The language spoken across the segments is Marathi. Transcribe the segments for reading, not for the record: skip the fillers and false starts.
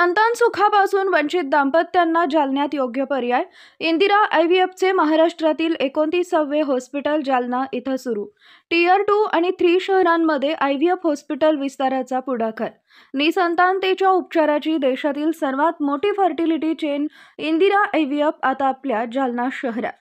संतान सुखापासून वंचित दाम्पत्यांना जालन्यात योग्य पर्याय. इंदिरा IVFचे महाराष्ट्रातील 29वे हॉस्पिटल जालना इथं सुरू. टियर 2 आणि 3 शहरांमध्ये IVF हॉस्पिटल विस्ताराचा पुढाकार. निसंतानतेच्या उपचाराची देशातील सर्वात मोठी फर्टिलिटी चेन इंदिरा IVF आता आपल्या जालना शहरात.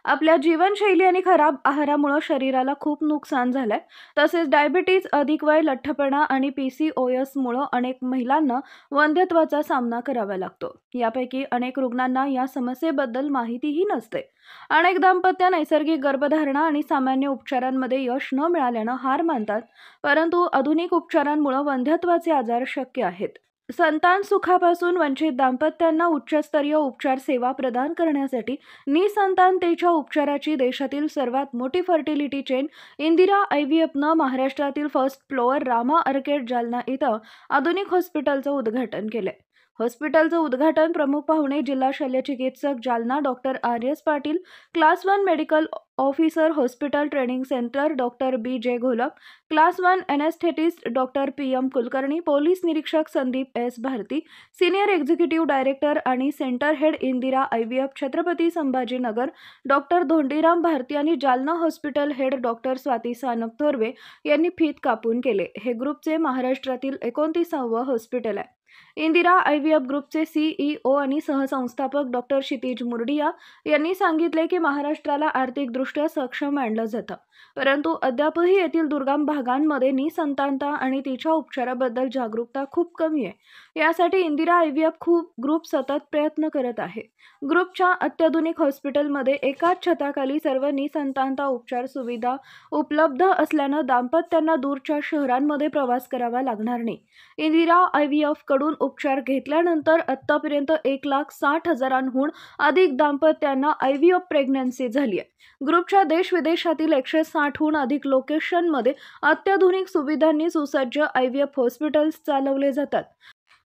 आपल्या जीवनशैली आणि खराब आहारामुळे शरीराला खूप नुकसान झालंय. तसेच डायबिटीज, अधिक वय, लठ्ठपणा आणि PCOS मुळे अनेक महिलांना वंध्यत्वाचा सामना करावा लागतो. यापैकी अनेक रुग्णांना या समस्येबद्दल माहितीही नसते. अनेक दाम्पत्य नैसर्गिक गर्भधारणा आणि सामान्य उपचारांमध्ये यश न मिळाल्यानं हार मानतात. परंतु आधुनिक उपचारांमुळे वंध्यत्वाचे आजार शक्य आहेत. संतान सुखापासून वंचित दाम्पत्यांना उच्चस्तरीय उपचार सेवा प्रदान करण्यासाठी निसंतानतेच्या उपचाराची देशातील सर्वात मोठी फर्टिलिटी चेन इंदिरा IVFनं महाराष्ट्रातील first floor Rama arcade Jalna इथं आधुनिक हॉस्पिटलचं उद्घाटन केलंय. हॉस्पिटलचं उद्घाटन प्रमुख पाहुणे जिल्हा शल्यचिकित्सक Jalna doctor RS Patil, class 1 medical officer hospital training centre doctor BJ Gholap, class 1 anaesthetist doctor PM Kulkarni, police निरीक्षक Sandeep S Bharati, senior executive director आणि centre head Indira IVF Chhatrapati Sambhajinagar doctor Dhondiram Bharati आणि Jalna hospital head doctor Swati Sanap Thorve यांनी फीत कापून केले. हे ग्रुपचे महाराष्ट्रातील 29वे हॉस्पिटल आहे. इंदिरा IVF ग्रुपचे CEO आणि सहसंस्थापक डॉक्टर क्षितिज मुर्डिया यांनी सांगितले की महाराष्ट्राला आर्थिकदृष्ट्या सक्षम मानलं जातं, परंतु अद्यापही येथील दुर्गम भागांमध्ये निसंतानता आणि तिच्या उपचाराबद्दल जागरूकता खूप कमी आहे. यासाठी इंदिरा IVF ग्रुप सतत प्रयत्न करत आहे. ग्रुपच्या अत्याधुनिक हॉस्पिटलमध्ये एकाच छताखाली सर्व निसंतानता उपचार सुविधा उपलब्ध असल्यानं दाम्पत्यांना दूरच्या शहरांमध्ये प्रवास करावा लागणार नाही. इंदिरा IVF कडून उपचार घेतल्यानंतर आतापर्यंत 1,60,000हून अधिक दाम्पत्यांना IVF प्रेग्नन्सी झाली आहे. ग्रुपच्या देश-विदेशातील 160हून अधिक लोकेशनमध्ये अत्याधुनिक सुविधांनी सुसज्ज IVF हॉस्पिटल्स चालवले जातात.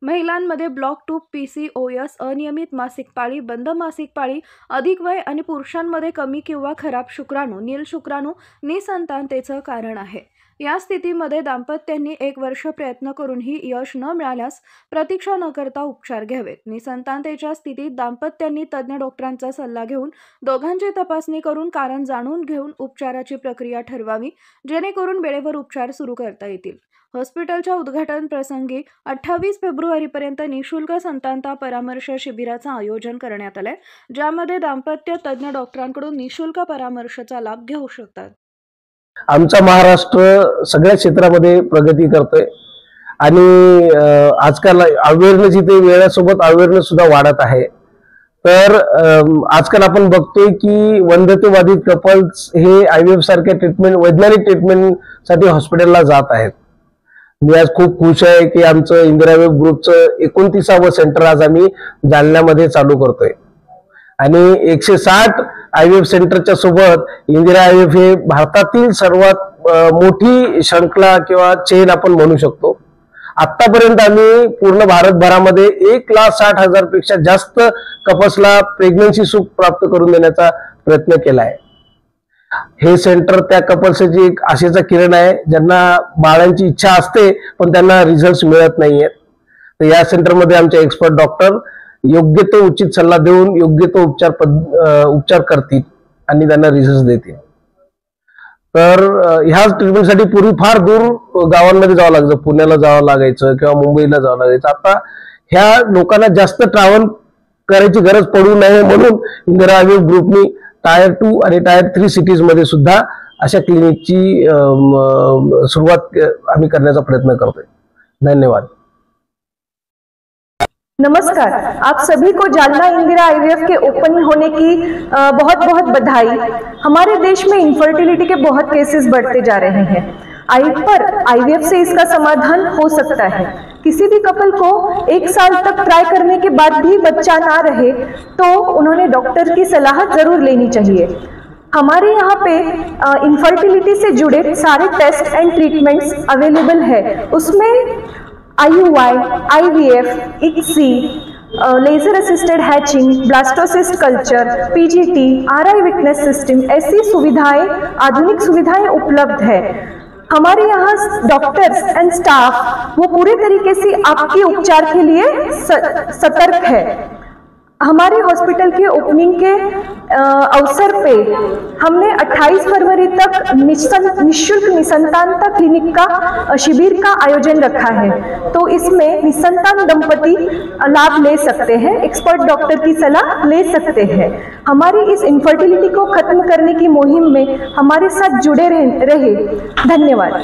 महिलांमध्ये ब्लॉक 2, PCOS, अनियमित मासिक पाळी, बंद मासिक पाळी, अधिक वय आणि पुरुषांमध्ये कमी किंवा खराब शुक्राणू, नील शुक्राणू निसंतानतेचं कारण आहे. या स्थितीमध्ये दाम्पत्यांनी 1 वर्ष प्रयत्न करूनही यश न मिळाल्यास प्रतीक्षा न करता उपचार घ्यावेत. निसंतानतेच्या स्थितीत दाम्पत्यांनी तज्ज्ञ डॉक्टरांचा सल्ला घेऊन दोघांची तपासणी करून कारण जाणून घेऊन उपचाराची प्रक्रिया ठरवावी, जेणेकरून वेळेवर उपचार सुरू करता येतील. हॉस्पिटलच्या उद्घाटन प्रसंगी 28 फेब्रुवारीपर्यंत निःशुल्क संतानता परामर्श शिबिराचं आयोजन करण्यात आलंय, ज्यामध्ये दाम्पत्य तज्ज्ञ डॉक्टरांकडून निःशुल्क परामर्शाचा लाभ घेऊ शकतात. आमचा महाराष्ट्र सगळ्या क्षेत्रामध्ये प्रगती करतोय आणि आजकाल अवेअरनेस इथे वेळासोबत अवेअरनेस सुद्धा वाढत आहे. तर आजकाल आपण बघतोय की वंध्यत्वबाधित कपल्स हे IVF सारख्या ट्रीटमेंट, वैज्ञानिक ट्रीटमेंटसाठी हॉस्पिटलला जात आहेत. मी आज खूप खुश आहे की आमचं इंदिरा IVF ग्रुपचं 29वं सेंटर आज आम्ही जालन्यामध्ये चालू करतोय आणि 160 IVF सेंटरच्या सोबत इंदिरा IVF हे भारतातील सर्वात मोठी श्रृंखला किंवा चेन आपण म्हणू शकतो. आतापर्यंत आम्ही पूर्ण भारतभरामध्ये 1,60,000 पेक्षा जास्त कपल्सला प्रेग्नन्सी सुख प्राप्त करून देण्याचा प्रयत्न केला आहे. हे सेंटर त्या कपल्सची एक आशेचा किरण आहे ज्यांना बाळांची इच्छा असते पण त्यांना रिझल्ट मिळत नाहीयेत. तर या सेंटरमध्ये आमचे एक्सपर्ट डॉक्टर योग्य तो उचित सल्ला देऊन योग्य तो उपचार करतील आणि त्यांना रिझल्ट देतील. तर ह्या ट्रीटमेंटसाठी पूर्वी फार दूर गावांमध्ये जावं लागायचं, पुण्याला जावं लागायचं किंवा मुंबईला जावं लागायचं. आता ह्या लोकांना जास्त ट्रॅव्हल करायची गरज पडू नये म्हणून इंदिरा IVF ग्रुपनी टायर 2 आणि टायर 3 सिटीज मध्ये सुद्धा अशा क्लिनिकची सुरुवात आम्ही करण्याचा प्रयत्न करतोय. धन्यवाद. नमस्कार, आप सभी को जालना इंदिरा IVF के ओपन होने की बहुत बहुत बधाई। हमारे देश में इनफर्टिलिटी के बहुत केसेस बढ़ते जा रहे हैं। पर IVF से इसका समाधान हो सकता है। किसी भी कपल को 1 साल तक ट्राई करने के बाद भी बच्चा ना रहे तो उन्होंने डॉक्टर की सलाह जरूर लेनी चाहिए। हमारे यहाँ पे इनफर्टिलिटी से जुड़े सारे टेस्ट एंड ट्रीटमेंट्स अवेलेबल है। उसमें IUI, IVF, ICSI, laser assisted hatching, blastocyst culture, PGT, RI witness system, ऐसी सुविधाएं, आधुनिक सुविधाएं उपलब्ध है। हमारे यहाँ डॉक्टर्स एंड स्टाफ वो पूरे तरीके से आपके उपचार के लिए सतर्क है। हमारे हॉस्पिटल के ओपनिंग के अवसर पे हमने 28 फरवरी तक निःशुल्क निसंतानता क्लिनिक का शिविर का आयोजन रखा है। तो इसमें निसंतान दंपति लाभ ले सकते हैं, एक्सपर्ट डॉक्टर की सलाह ले सकते हैं। हमारी इस इनफर्टिलिटी को खत्म करने की मुहिम में हमारे साथ जुड़े रहे। धन्यवाद।